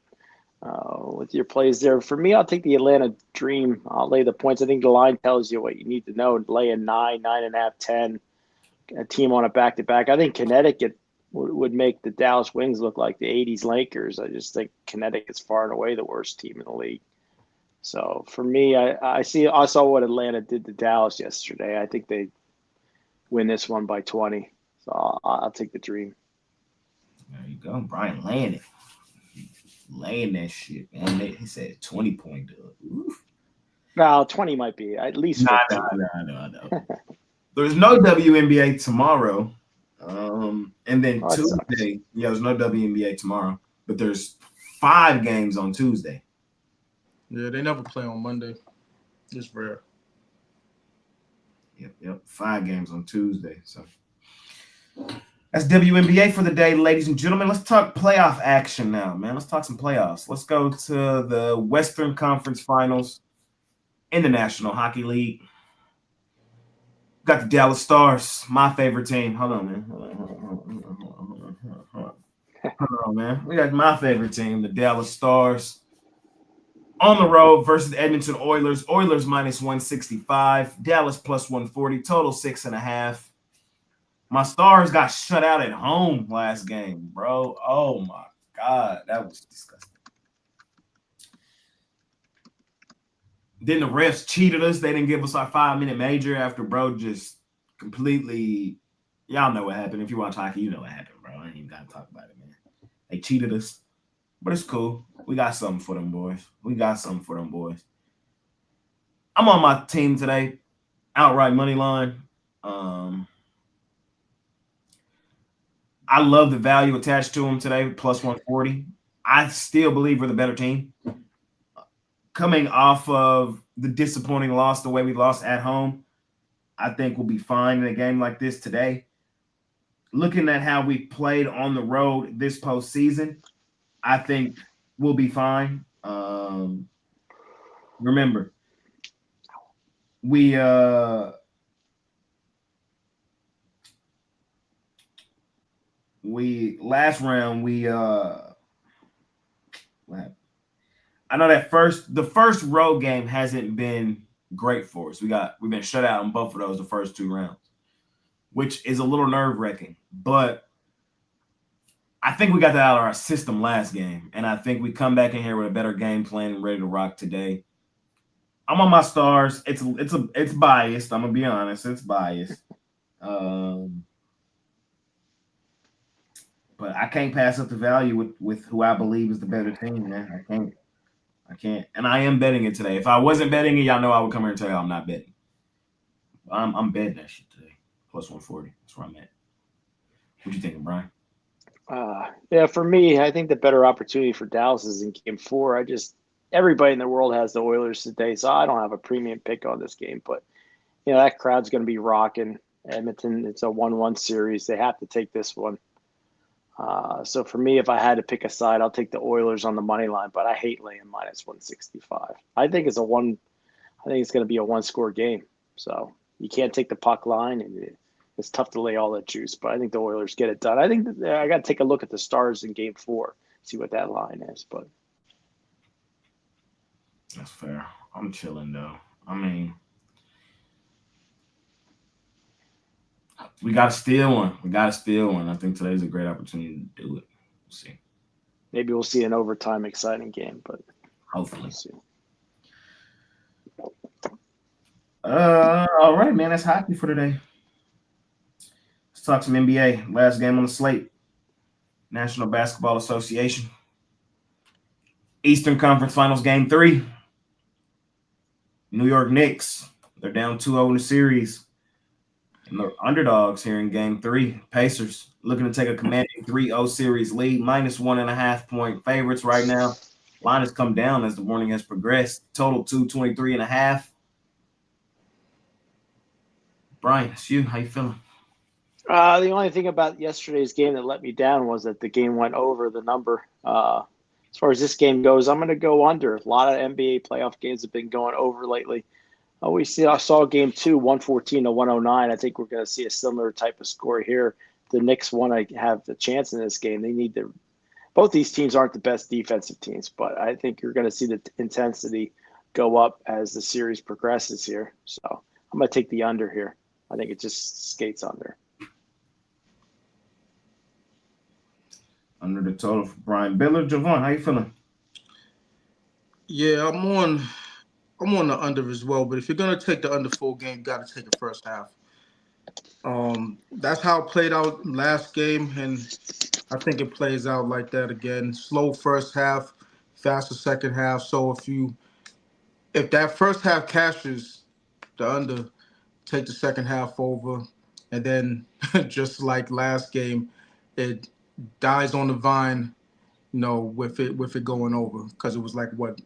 with your plays there. For me, I'll take the Atlanta Dream. I'll lay the points. I think the line tells you what you need to know. Lay a 9.5, 10. A team on a back-to-back. I think Connecticut would make the Dallas Wings look like the 80s Lakers. I just think Connecticut's far and away the worst team in the league. So for me, I saw what Atlanta did to Dallas yesterday. I think they win this one by 20. So I'll take the Dream. There you go. Brian laying it. Laying that shit, man. He said 20-point dub. Well, 20 might be at least 15. No. There's no WNBA tomorrow. And then Tuesday, there's no WNBA tomorrow, but there's 5 games on Tuesday. Yeah, they never play on Monday. It's rare. Yep. 5 games on Tuesday. So that's WNBA for the day, ladies and gentlemen. Let's talk playoff action now, man. Let's talk some playoffs. Let's go to the Western Conference Finals in the National Hockey League. Got the Dallas Stars, my favorite team. Hold on, man. Hold on, man. We got my favorite team, the Dallas Stars, on the road versus the Edmonton Oilers. Oilers minus 165, Dallas plus 140, total 6.5. My Stars got shut out at home last game, bro. Oh my God, that was disgusting. Then the refs cheated us. They didn't give us our 5-minute major after bro just completely. Y'all know what happened. If you watch hockey, you know what happened, bro. I ain't even got to talk about it, man. They cheated us, but it's cool. We got something for them boys. I'm on my team today. Outright money line. I love the value attached to them today, plus 140. I still believe we're the better team. Coming off of the disappointing loss, the way we lost at home, I think we'll be fine in a game like this today. Looking at how we played on the road this postseason, I think we'll be fine. Remember, we last round what happened? I know that the first road game hasn't been great for us. We've been shut out in both of those the first 2 rounds, which is a little nerve-wracking. But I think we got that out of our system last game, and I think we come back in here with a better game plan and ready to rock today. I'm on my Stars. It's biased. I'm gonna be honest. It's biased. But I can't pass up the value with who I believe is the better team, man. I can't. And I am betting it today. If I wasn't betting it, y'all know I would come here and tell you I'm not betting. I'm betting that shit today. Plus 140. That's where I'm at. What you thinking, Brian? Yeah, for me, I think the better opportunity for Dallas is in Game 4. Everybody in the world has the Oilers today, so I don't have a premium pick on this game. But that crowd's going to be rocking. Edmonton, it's a 1-1 series. They have to take this one. So for me, if I had to pick a side, I'll take the Oilers on the money line. But I hate laying minus 165. I think it's going to be a 1-score game. So you can't take the puck line, and it's tough to lay all that juice. But I think the Oilers get it done. I think I got to take a look at the Stars in Game 4, see what that line is. But that's fair. I'm chilling though. I mean, we got to steal one. I think today's a great opportunity to do it. We'll see. maybe we'll see an overtime exciting game, but Hopefully. we'll see. All right, man. That's hockey for today. Let's talk some NBA. Last game on the slate. National Basketball Association. Eastern Conference Finals Game 3. New York Knicks. They're down 2-0 in the series. And the underdogs here in Game 3. Pacers looking to take a commanding 3-0 series lead. -1.5 point favorites right now. Line has come down as the morning has progressed. Total 223.5. Brian, it's you. How you feeling? The only thing about yesterday's game that let me down was that the game went over the number. As far as this game goes, I'm going to go under. A lot of NBA playoff games have been going over lately. I saw game 2, 114 to 109. I think we're going to see a similar type of score here. The Knicks want to have the chance in this game. They need to. Both these teams aren't the best defensive teams, but I think you're going to see the intensity go up as the series progresses here. So I'm going to take the under here. I think it just skates under. Under the total for Brian Biller. Javon, how you feeling? Yeah, I'm on the under as well. But if you're gonna take the under full game, you got to take the first half. That's how it played out last game, and I think it plays out like that again. Slow first half, faster second half. So if that first half cashes, the under, take the second half over, and then just like last game, it dies on the vine. With it going over, because it was like what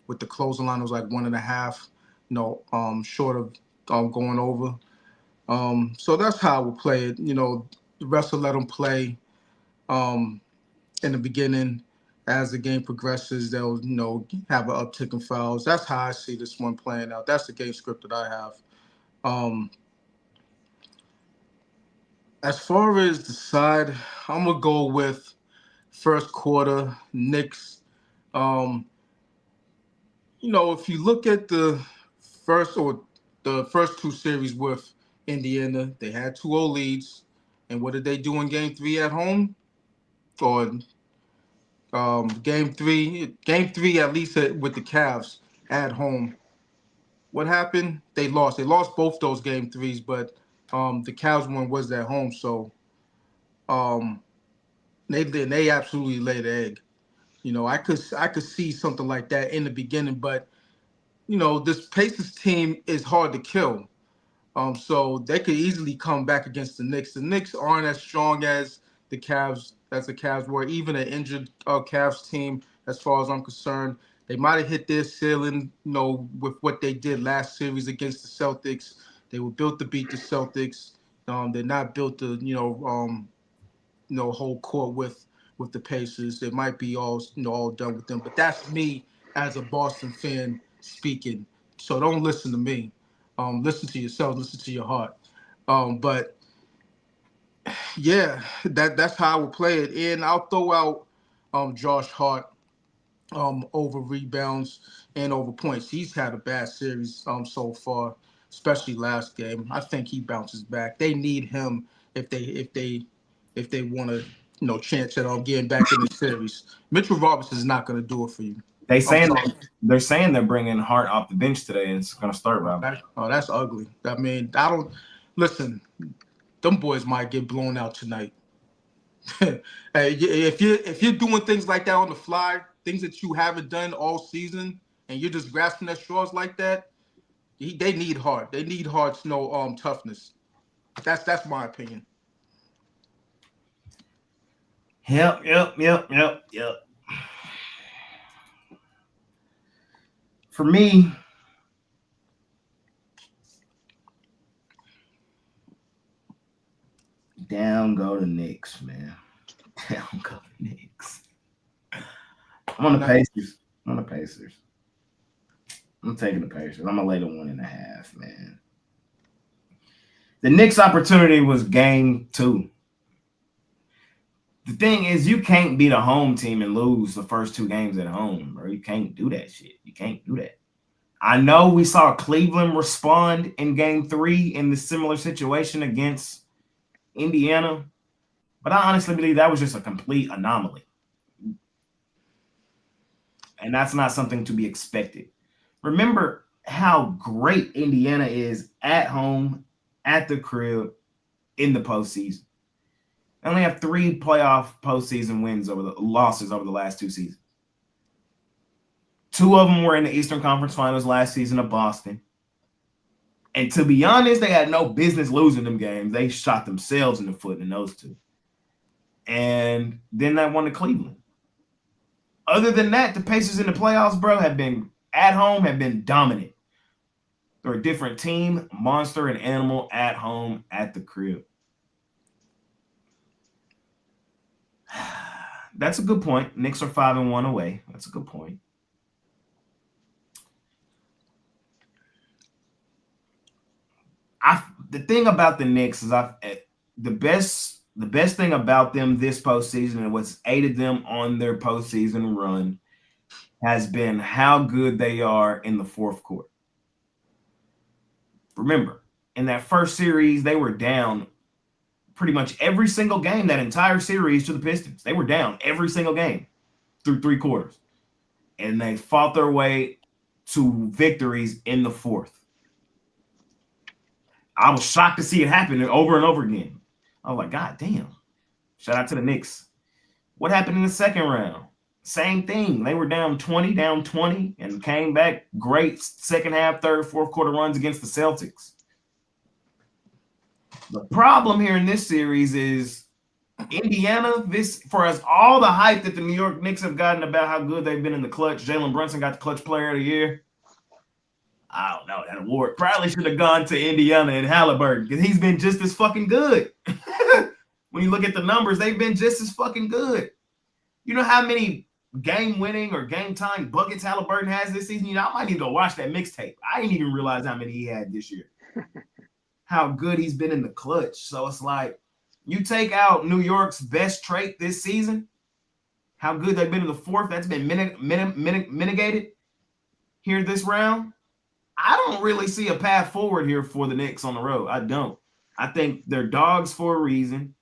with the closing line, it was like 1.5, short of going over. So that's how we'll play it. The rest will let them play. In the beginning, as the game progresses, they'll have an uptick in fouls. That's how I see this one playing out. That's the game script that I have. As far as the side, I'm gonna go with first quarter Knicks. If you look at the first two series with Indiana, they had 2-0 leads. And what did they do in game 3 at home? Or game three at least with the Cavs at home. What happened? They lost. They lost both those game 3s, but the Cavs one was at home. So they absolutely laid the egg. I could see something like that in the beginning, but this Pacers team is hard to kill. So they could easily come back against the Knicks. The Knicks aren't as strong as the Cavs were, even an injured Cavs team, as far as I'm concerned. They might have hit their ceiling, with what they did last series against the Celtics. They were built to beat the Celtics. They're not built to, hold court with the Pacers. It might be all done with them. But that's me as a Boston fan speaking. So don't listen to me. Listen to yourself. Listen to your heart. But yeah, that's how I would play it. And I'll throw out Josh Hart over rebounds and over points. He's had a bad series so far, especially last game. I think he bounces back. They need him if they want to chance at getting back in the series. Mitchell Robinson is not going to do it for you. They're saying they're bringing Hart off the bench today, and it's going to start Robinson. That's ugly. I mean, I don't listen. Them boys might get blown out tonight. Hey, if you're doing things like that on the fly, things that you haven't done all season, and you're just grasping at straws like that, they need Hart. They need Hart's toughness. That's my opinion. Yep. For me, down go the Knicks, man. Down go the Knicks. I'm on the Pacers. I'm taking the Pacers. I'm gonna lay the 1.5, man. The Knicks' opportunity was game 2. The thing is, you can't beat a home team and lose the first 2 games at home, bro. You can't do that shit. You can't do that. I know we saw Cleveland respond in game 3 in the similar situation against Indiana, but I honestly believe that was just a complete anomaly. And that's not something to be expected. Remember how great Indiana is at home, at the crib, in the postseason. They only have 3 playoff postseason losses over the last 2 seasons. 2 of them were in the Eastern Conference Finals last season of Boston. And to be honest, they had no business losing them games. They shot themselves in the foot in those 2. And then that one to Cleveland. Other than that, the Pacers in the playoffs, bro, have been at home, have been dominant. They're a different team, monster and animal at home, at the crib. That's a good point. Knicks are 5-1 away. That's a good point. The thing about the Knicks is the best thing about them this postseason and what's aided them on their postseason run has been how good they are in the fourth quarter. Remember, in that first series, they were down pretty much every single game that entire series to the Pistons. They were down every single game through 3 quarters. And they fought their way to victories in the fourth. I was shocked to see it happen over and over again. I was like, God damn. Shout out to the Knicks. What happened in the second round? Same thing. They were down 20, and came back great second half, third, fourth quarter runs against the Celtics. The problem here in this series is Indiana, for us, all the hype that the New York Knicks have gotten about how good they've been in the clutch. Jalen Brunson got the clutch player of the year. I don't know. That award probably should have gone to Indiana and Halliburton because he's been just as fucking good. When you look at the numbers, they've been just as fucking good. You know how many game-winning or game-time buckets Halliburton has this season? You know, I might need to go watch that mixtape. I didn't even realize how many he had this year. How good he's been in the clutch. So it's like, you take out New York's best trait this season, how good they've been in the fourth, that's been mitigated here this round. I don't really see a path forward here for the Knicks on the road. I don't. I think they're dogs for a reason.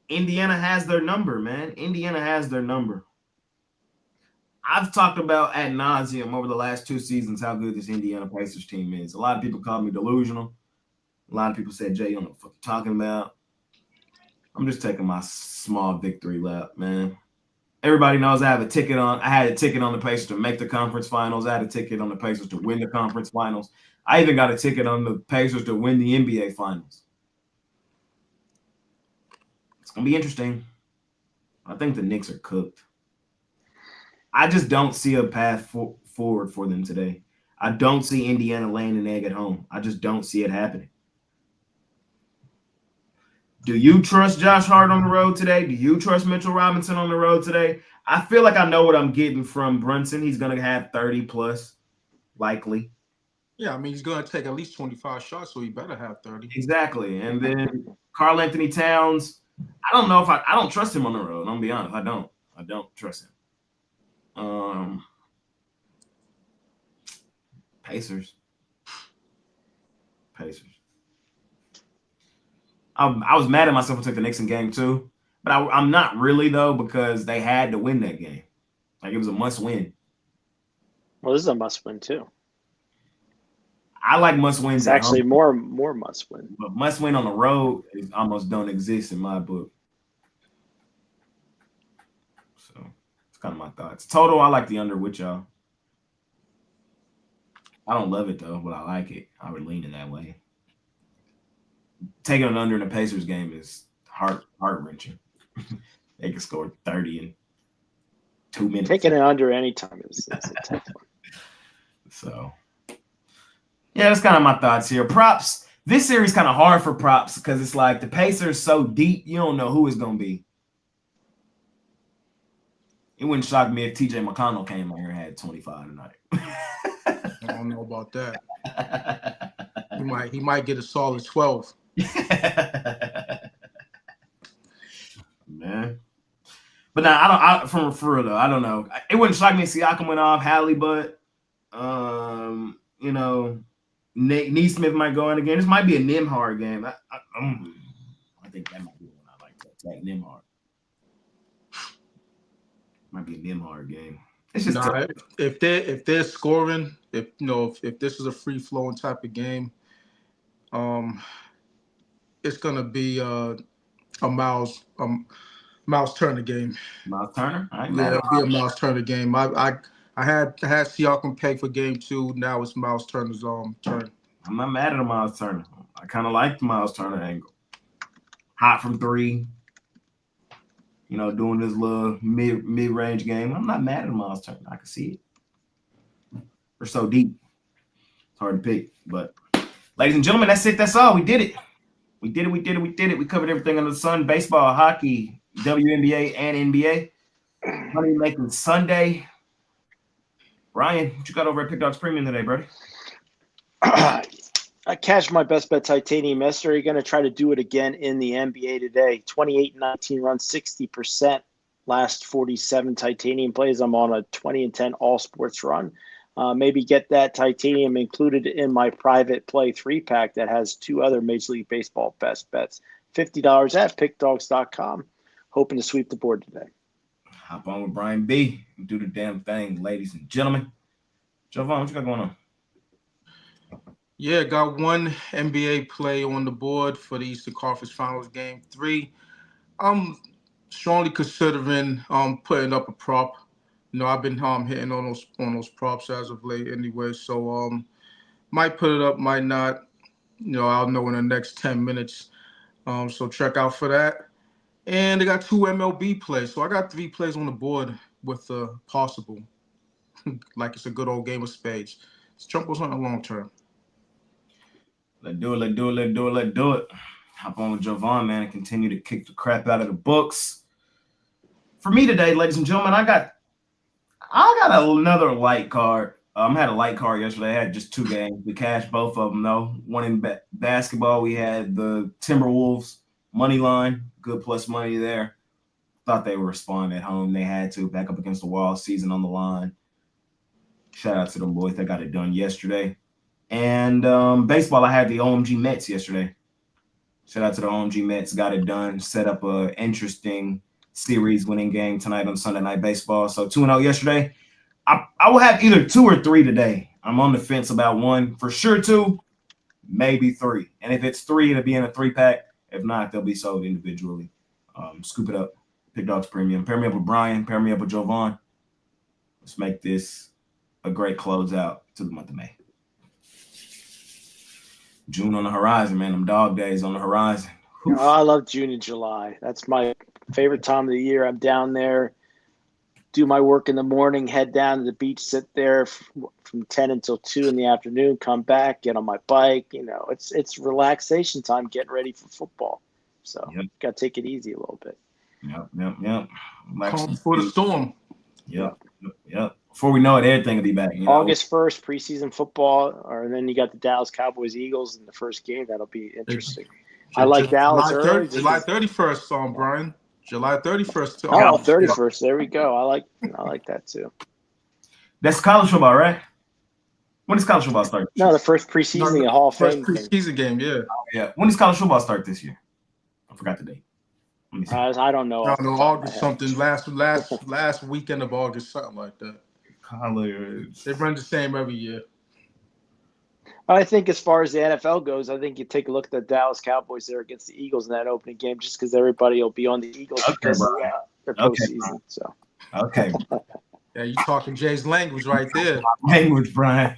Indiana has their number, man. Indiana has their number. I've talked about ad nauseum over the last 2 seasons how good this Indiana Pacers team is. A lot of people call me delusional. A lot of people said, Jay, you don't know what you're talking about. I'm just taking my small victory lap, man. Everybody knows I had a ticket on the Pacers to make the conference finals. I had a ticket on the Pacers to win the conference finals. I even got a ticket on the Pacers to win the NBA finals. It's going to be interesting. I think the Knicks are cooked. I just don't see a path forward for them today. I don't see Indiana laying an egg at home. I just don't see it happening. Do you trust Josh Hart on the road today? Do you trust Mitchell Robinson on the road today? I feel like I know what I'm getting from Brunson. He's going to have 30 plus, likely. Yeah, I mean, he's going to take at least 25 shots, so he better have 30. Exactly. And then Karl Anthony Towns, I don't know if I don't trust him on the road. I'm going to be honest. I don't trust him. Pacers. I was mad at myself for taking the Knicks in game 2, but I'm not really, though, because they had to win that game. Like, it was a must-win. Well, this is a must-win, too. I like must-wins. It's actually more must-win. But must-win on the road almost don't exist in my book. So, it's kind of my thoughts. Total, I like the under with y'all. I don't love it, though, but I like it. I would lean it that way. Taking an under in a Pacers game is heart-wrenching. They can score 30 in 2 minutes. Taking it under any time is a tough one. So, yeah, that's kind of my thoughts here. Props. This series kind of hard for props because it's like the Pacers so deep, you don't know who it's going to be. It wouldn't shock me if TJ McConnell came out here and had 25 tonight. I don't know about that. He might get a solid 12. Man. But now for real though, I don't know. It wouldn't shock me if Siakam went off, Hallie, but Neesmith might go in again. This might be a Nembhard game. I think that might be one I like to attack Nembhard. Might be a Nembhard game. It's just tough. If they're scoring, if this is a free flowing type of game, it's gonna be a Miles Turner game. Miles Turner. I ain't mad Yeah, at it'll be a Miles Turner game. I had Siakam pegged for game 2. Now it's Miles Turner's turn. I'm not mad at a Miles Turner. I kind of like the Miles Turner angle. Hot from 3. Doing this little mid-range game. I'm not mad at Miles Turner. I can see it. We're so deep. It's hard to pick. But, ladies and gentlemen, that's it. That's all. We did it. We did it. We covered everything under the sun. Baseball, hockey, WNBA, and NBA. Money making Sunday. Ryan, what you got over at Pick Dogs Premium today, buddy? I cashed my best bet titanium yesterday. Going to try to do it again in the NBA today. 28-19 run, 60%. Last 47 titanium plays. I'm on a 20-10 all sports run. Maybe get that titanium included in my private play 3-pack that has 2 other Major League Baseball best bets. $50 at pickdogs.com. Hoping to sweep the board today. Hop on with Brian B. Do the damn thing, ladies and gentlemen. Jovan, what you got going on? Yeah, got one NBA play on the board for the Eastern Conference Finals Game 3. I'm strongly considering putting up a prop. I've been hitting on those props as of late anyway, so might put it up, might not. I'll know in the next 10 minutes. So check out for that. And they got 2 MLB plays, so I got 3 plays on the board with possible, like it's a good old game of spades. Let's jump on something long term. Let's do it. Hop on with Jovan, man, and continue to kick the crap out of the books. For me today, ladies and gentlemen, I got another light card. I had a light card yesterday. I had just 2 games. We cashed both of them, though. One in basketball, we had the Timberwolves money line, good plus money there. Thought they would respond at home. They had to, back up against the wall, season on the line. Shout out to them boys. They got it done yesterday. And baseball, I had the OMG Mets yesterday. Shout out to the OMG Mets. Got it done. Set up an interesting series winning game tonight on Sunday Night Baseball. So 2-0 yesterday. I will have either 2 or 3 today. I'm on the fence about 1. For sure 2, maybe 3. And if it's 3, it'll be in a 3-pack. If not, they'll be sold individually. Scoop it up. Pick Dogs Premium. Pair me up with Brian. Pair me up with Jovan. Let's make this a great closeout to the month of May. June on the horizon, man. Them dog days on the horizon. Oh, I love June and July. That's my favorite time of the year. I'm down there, do my work in the morning, head down to the beach, sit there from 10 until 2 in the afternoon, come back, get on my bike. It's relaxation time, getting ready for football. So got to take it easy a little bit. Yep. Calm for the storm. Yep. Before we know it, everything will be back. August 1st, preseason football, and then you got the Dallas Cowboys Eagles in the first game. That'll be interesting. I like Dallas early. July 31st, Brian. July 31st. 31st. There we go. I like that too. That's college football, right? When does college football start? No, the first preseason Hall of Fame. First preseason game, yeah. Yeah. When does college football start this year? I forgot the date. I don't know. August something. Last weekend of August, something like that. College. They run the same every year. I think as far as the NFL goes, I think you take a look at the Dallas Cowboys there against the Eagles in that opening game, just because everybody will be on the Eagles because of their postseason. So. Okay. Yeah, you talking Jay's language right there. Language, Brian.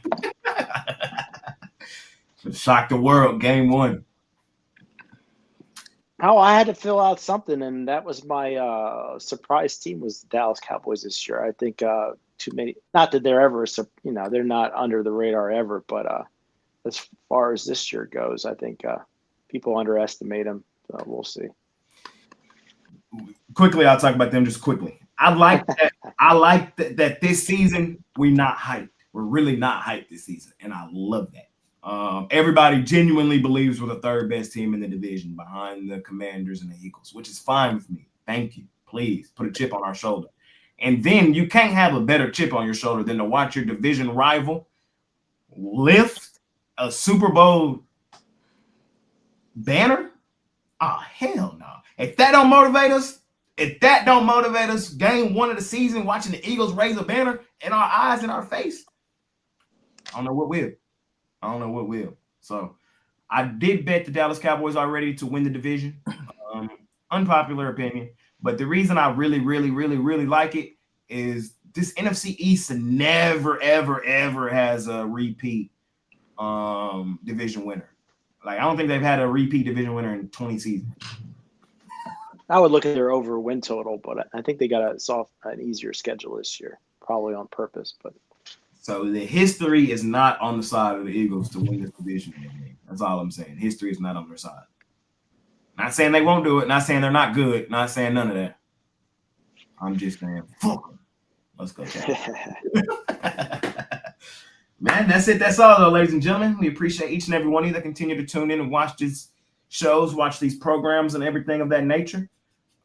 Shock the world. Game 1. I had to fill out something, and that was my surprise team was the Dallas Cowboys this year. I think too many. Not that they're ever, they're not under the radar ever, but as far as this year goes, I think people underestimate them. So we'll see. Quickly, I'll talk about them just quickly. I like that this season we're not hyped. We're really not hyped this season, and I love that. Everybody genuinely believes we're the 3rd best team in the division behind the Commanders and the Eagles, which is fine with me. Thank you. Please put a chip on our shoulder. And then you can't have a better chip on your shoulder than to watch your division rival lift a Super Bowl banner. Oh, hell no. If that don't motivate us, If that don't motivate us, game 1 of the season, watching the Eagles raise a banner in our eyes, in our face, I don't know what will. So I did bet the Dallas Cowboys already to win the division. Unpopular opinion, but the reason I really like it is this NFC East never, ever has a repeat division winner. Like, I don't think they've had a repeat division winner in 20 seasons. I would look at their over win total, but I think they got an easier schedule this year, probably on purpose. But so the history is not on the side of the Eagles to win this division. That's all I'm saying. History is not on their side. Not saying they won't do it. Not saying they're not good. Not saying none of that. I'm just saying, fuck them. Let's go. Man, that's it. That's all, though, ladies and gentlemen. We appreciate each and every one of you that continue to tune in and watch these shows, watch these programs, and everything of that nature.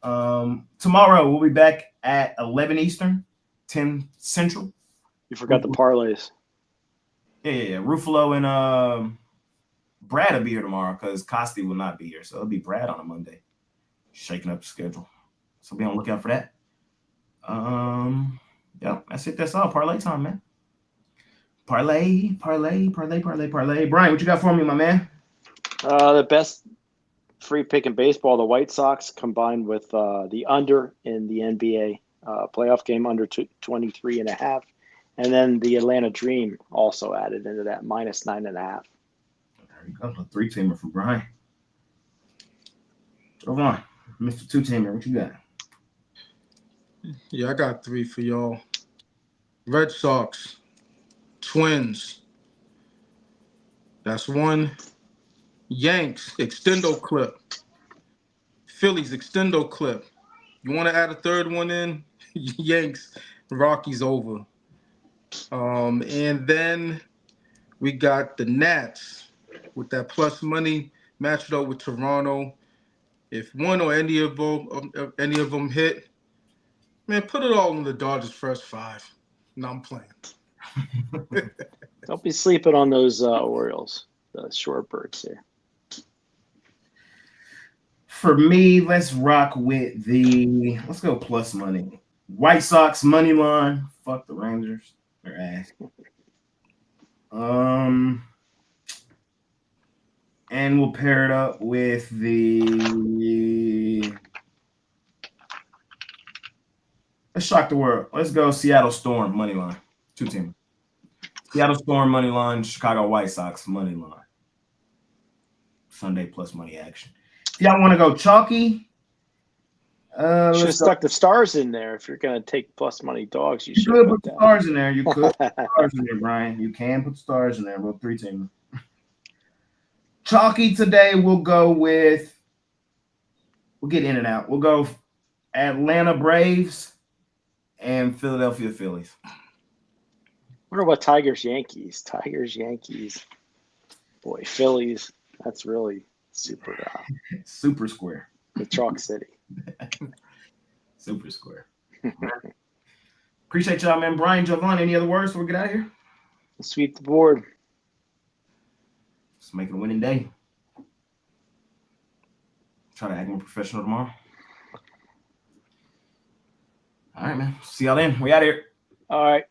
Tomorrow, we'll be back at 11 Eastern, 10 Central. You forgot the parlays. Yeah. Ruffalo and Brad will be here tomorrow because Costi will not be here. So it'll be Brad on a Monday, shaking up the schedule. So be on the lookout for that. Yeah, that's it. That's all. Parlay time, man. Parlay. Brian, what you got for me, my man? The best free pick in baseball, the White Sox combined with the under in the NBA playoff game, under 23.5. And then the Atlanta Dream also added into that, -9.5. There you go. A 3-teamer for Brian. Go on, Mr. 2-teamer. What you got? Yeah, I got 3 for y'all. Red Sox, Twins. That's 1. Yanks, extendo clip. Phillies, extendo clip. You want to add a 3rd one in? Yanks, Rockies over. And then we got the Nats with that plus money matched up with Toronto. If one or any of them hit, man, put it all in the Dodgers first 5. No, I'm playing. Don't be sleeping on those Orioles, the shorebirds here. For me, let's rock with let's go plus money. White Sox money line. Fuck the Rangers. They're ass. And we'll pair it up with let's shock the world. Let's go Seattle Storm money line. 2-teamer. Seattle Storm money line, Chicago White Sox money line. Sunday plus money action. If y'all want to go chalky, should have stuck the stars in there. If you're going to take plus money dogs, you should put the stars in there. You could put the stars in there, Brian. You can put the stars in there. We'll 3-teamer. Chalky today, we'll get in and out. We'll go Atlanta Braves and Philadelphia Phillies. What about Tigers Yankees? Boy, Phillies. That's really super square. The Chalk City. Super square. Appreciate y'all, man. Brian, Jovan, any other words before we get out of here? Sweep the board. Let's make it a winning day. Try to act more professional tomorrow. All right, man. See y'all then. We out of here. All right.